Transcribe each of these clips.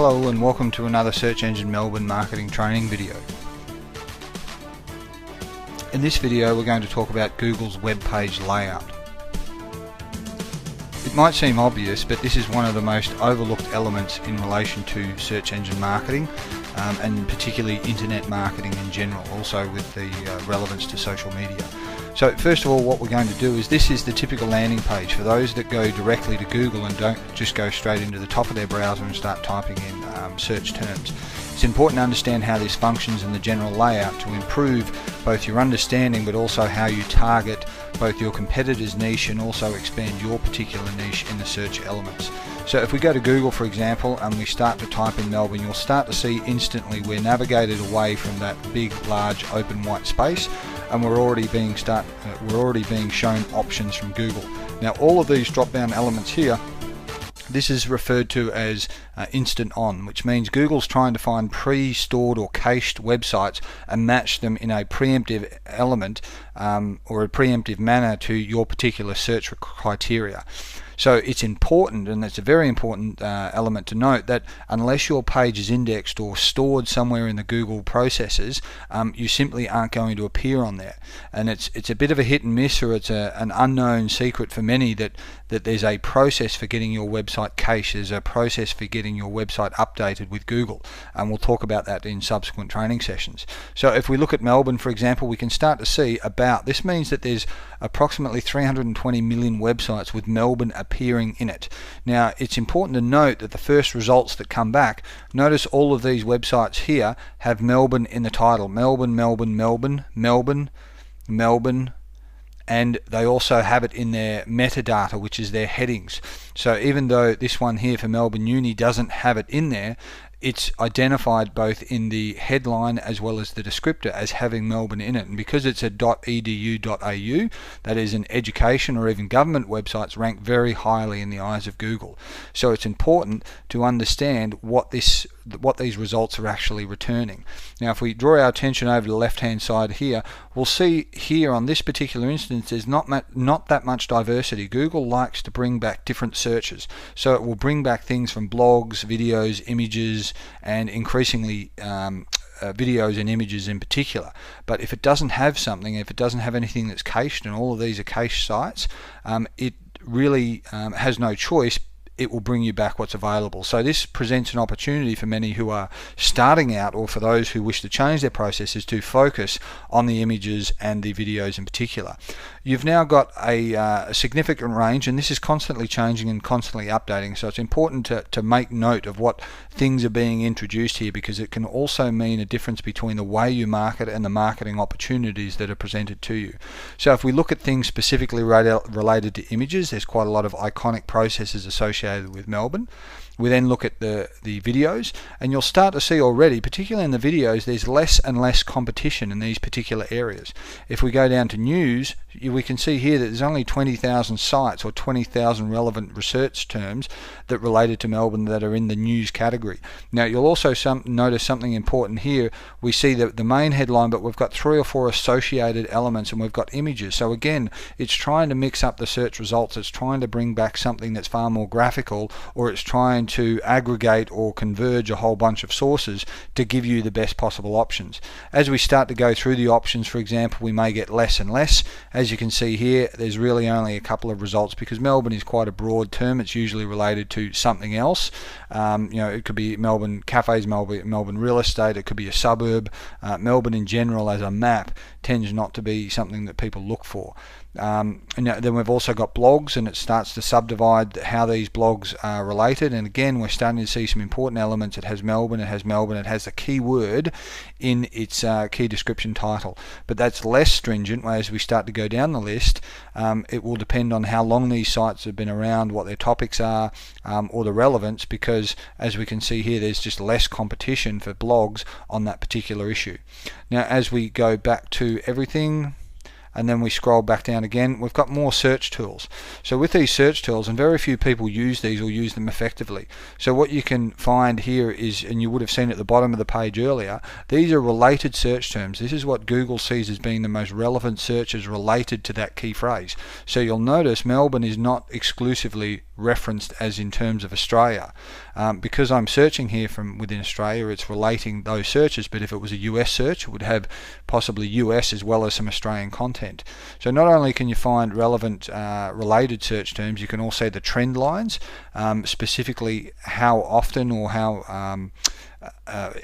Hello and welcome to another Search Engine Melbourne marketing training video. In this video we're going to talk about Google's web page layout. It might seem obvious, but this is one of the most overlooked elements in relation to search engine marketing and particularly internet marketing in general, also with the relevance to social media. So first of all, what we're going to do is this is the typical landing page for those that go directly to Google and don't just go straight into the top of their browser and start typing in search terms. It's important to understand how this functions in the general layout to improve both your understanding but also how you target both your competitor's niche and also expand your particular niche in the search elements. So if we go to Google, for example, and we start to type in Melbourne, you'll start to see instantly we're navigated away from that big, large, open white space, and we're already being shown options from Google. Now, all of these drop-down elements here, this is referred to as instant on, which means Google's trying to find pre-stored or cached websites and match them in a preemptive element or a preemptive manner to your particular search criteria. So it's important, and it's a very important element to note, that unless your page is indexed or stored somewhere in the Google processes, you simply aren't going to appear on there. And it's a bit of a hit and miss, or it's an unknown secret for many that there's a process for getting your website cached, there's a process for getting your website updated with Google, and we'll talk about that in subsequent training sessions. So if we look at Melbourne, for example, we can start to see about, this means that there's approximately 320 million websites with Melbourne appearing in it. Now, it's important to note that the first results that come back, notice all of these websites here have Melbourne in the title. Melbourne, Melbourne, Melbourne, Melbourne, Melbourne, and they also have it in their metadata, which is their headings. So even though this one here for Melbourne Uni doesn't have it in there, it's identified both in the headline as well as the descriptor as having Melbourne in it. And because it's a .edu.au, that is an education or even government websites, rank very highly in the eyes of Google. So it's important to understand what these results are actually returning. Now, if we draw our attention over to the left hand side here, we'll see here on this particular instance there's not that much diversity. Google likes to bring back different searches, so it will bring back things from blogs, videos, images, and increasingly videos and images in particular. But if it doesn't have something, if it doesn't have anything that's cached, and all of these are cached sites, it really has no choice. It will bring you back what's available. So this presents an opportunity for many who are starting out, or for those who wish to change their processes, to focus on the images and the videos in particular. You've now got a significant range, and this is constantly changing and constantly updating, so it's important to make note of what things are being introduced here, because it can also mean a difference between the way you market and the marketing opportunities that are presented to you. So if we look at things specifically related to images, there's quite a lot of iconic processes associated with Melbourne. We then look at the videos, and you'll start to see already, particularly in the videos, there's less and less competition in these particular areas. If we go down to news, we can see here that there's only 20,000 sites or 20,000 relevant research terms that related to Melbourne that are in the news category. Now, you'll also notice something important here. We see the main headline, but we've got 3 or 4 associated elements, and we've got images. So again, it's trying to mix up the search results. It's trying to bring back something that's far more graphical, or it's trying to aggregate or converge a whole bunch of sources to give you the best possible options. As we start to go through the options, for example, we may get less and less. As you can see here, there's really only a couple of results, because Melbourne is quite a broad term. It's usually related to something else. It could be Melbourne cafes, Melbourne real estate, it could be a suburb. Melbourne in general as a map tends not to be something that people look for. And then we've also got blogs, and it starts to subdivide how these blogs are related. And again, we're starting to see some important elements. It has Melbourne, it has a keyword in its key description title. But that's less stringent as we start to go down the list. It will depend on how long these sites have been around, what their topics are, or the relevance, because as we can see here, there's just less competition for blogs on that particular issue. Now, as we go back to everything, and then we scroll back down again, we've got more search tools. So with these search tools, and very few people use these or use them effectively. So what you can find here is, and you would have seen at the bottom of the page earlier, these are related search terms. This is what Google sees as being the most relevant searches related to that key phrase. So you'll notice Melbourne is not exclusively referenced as in terms of Australia. Because I'm searching here from within Australia, it's relating those searches, but if it was a US search, it would have possibly US as well as some Australian content. So not only can you find relevant related search terms, you can also see the trend lines, specifically how often or how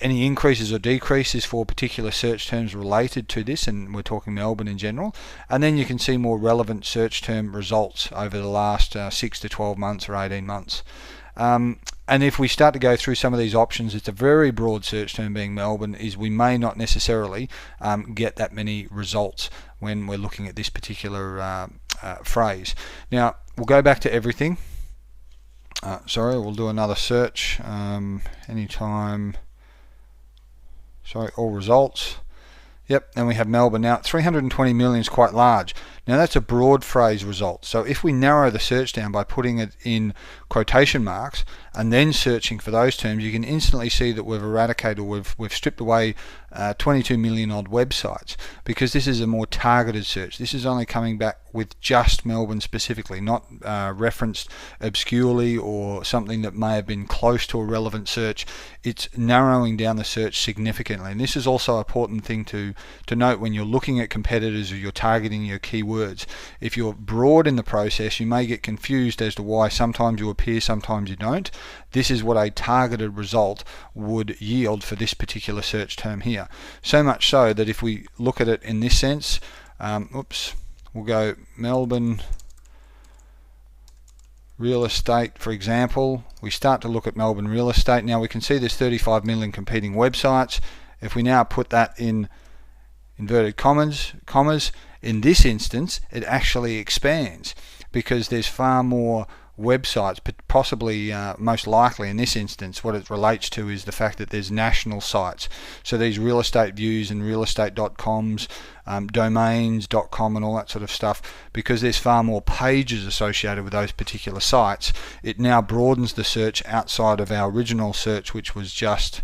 any increases or decreases for particular search terms related to this, and we're talking Melbourne in general. And then you can see more relevant search term results over the last 6 to 12 months or 18 months. And if we start to go through some of these options, it's a very broad search term being Melbourne, is we may not necessarily get that many results when we're looking at this particular phrase. Now we'll go back to everything. Sorry, we'll do another search anytime. Sorry, all results. Yep, and we have Melbourne. Now 320 million is quite large. Now that's a broad phrase result. So if we narrow the search down by putting it in quotation marks and then searching for those terms, you can instantly see that we've eradicated, or we've stripped away 22 million odd websites, because this is a more targeted search. This is only coming back with just Melbourne specifically, not referenced obscurely or something that may have been close to a relevant search. It's narrowing down the search significantly, and this is also an important thing to note when you're looking at competitors or you're targeting your keywords. If you're broad in the process, you may get confused as to why sometimes you appear, sometimes you don't. This is what a targeted result would yield for this particular search term here. So much so that if we look at it in this sense, we'll go Melbourne real estate, for example. We start to look at Melbourne real estate. Now we can see there's 35 million competing websites. If we now put that in inverted commas, in this instance it actually expands, because there's far more websites, but possibly most likely in this instance what it relates to is the fact that there's national sites. So these real estate views and real estate.coms, domains.com and all that sort of stuff, because there's far more pages associated with those particular sites, it now broadens the search outside of our original search, which was just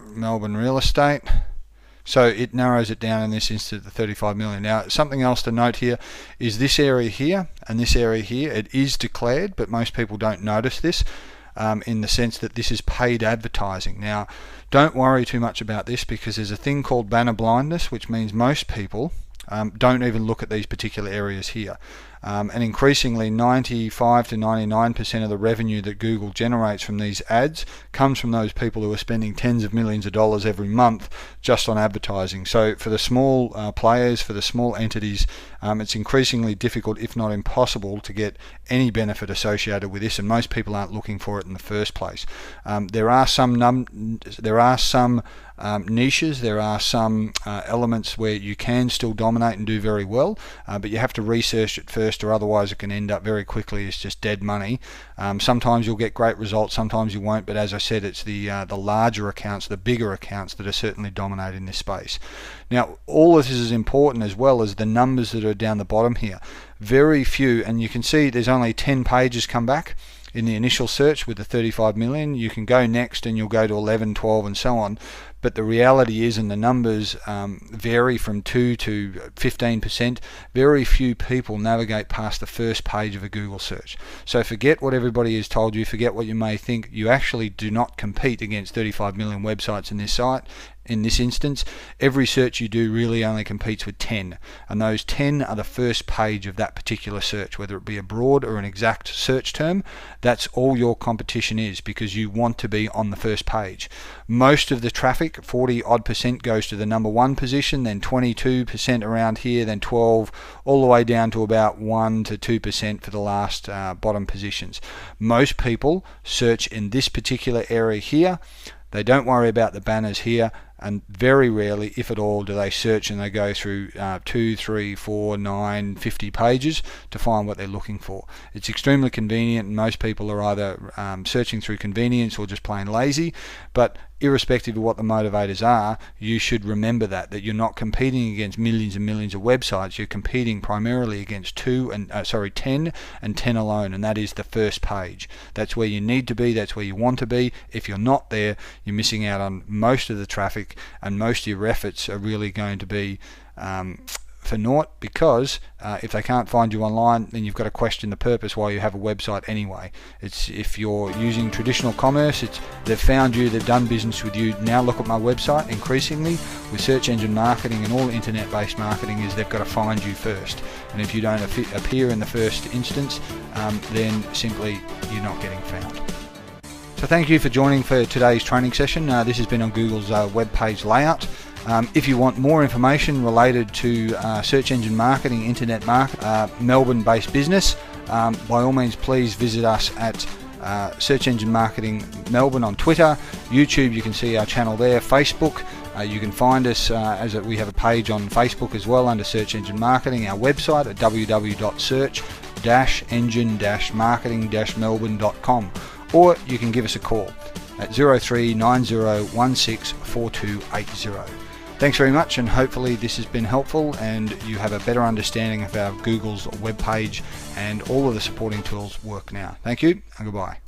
Melbourne real estate. So it narrows it down in this instance to 35 million. Now something else to note here is this area here and this area here, it is declared, but most people don't notice this in the sense that this is paid advertising. Now don't worry too much about this, because there's a thing called banner blindness, which means most people don't even look at these particular areas here. And increasingly 95 to 99% of the revenue that Google generates from these ads comes from those people who are spending tens of millions of dollars every month just on advertising. So for the small players, for the small entities, it's increasingly difficult, if not impossible, to get any benefit associated with this, and most people aren't looking for it in the first place. There are some niches, there are some elements where you can still dominate and do very well, but you have to research it first, or otherwise it can end up very quickly as just dead money. Sometimes you'll get great results, sometimes you won't, but as I said, it's the larger accounts, the bigger accounts, that are certainly dominating this space. Now all of this is important, as well as the numbers that are down the bottom here. Very few, and you can see there's only 10 pages come back in the initial search with the 35 million. You can go next and you'll go to 11, 12 and so on, but the reality is, and the numbers vary from 2 to 15%, very few people navigate past the first page of a Google search. So forget what everybody has told you, forget what you may think. You actually do not compete against 35 million websites in this site. In this instance, every search you do really only competes with 10, and those 10 are the first page of that particular search, whether it be a broad or an exact search term. That's all your competition is, because you want to be on the first page. Most of the traffic, 40 odd percent, goes to the number 1 position, then 22% around here, then 12, all the way down to about 1 to 2% for the last bottom positions. Most people search in this particular area here. They don't worry about the banners here, and very rarely, if at all, do they search and they go through 2, 3, 4, 9, 50 pages to find what they're looking for. It's extremely convenient, and most people are either searching through convenience or just plain lazy, but irrespective of what the motivators are, you should remember that you're not competing against millions and millions of websites. You're competing primarily against 10 and 10 alone, and that is the first page. That's where you need to be, that's where you want to be. If you're not there, you're missing out on most of the traffic, and most of your efforts are really going to be for naught, because if they can't find you online, then you've got to question the purpose why you have a website anyway. It's if you're using traditional commerce, they've found you, they've done business with you. Now look at my website. Increasingly with search engine marketing and all internet-based marketing, is they've got to find you first, and if you don't appear in the first instance, then simply you're not getting found. So thank you for joining for today's training session. This has been on Google's web page layout. If you want more information related to search engine marketing, internet marketing, Melbourne-based business, by all means please visit us at Search Engine Marketing Melbourne on Twitter, YouTube. You can see our channel there. Facebook, you can find us we have a page on Facebook as well under Search Engine Marketing. Our website at www.search-engine-marketing-melbourne.com, or you can give us a call at 0390164280. Thanks very much, and hopefully this has been helpful and you have a better understanding of how Google's web page and all of the supporting tools work now. Thank you and goodbye.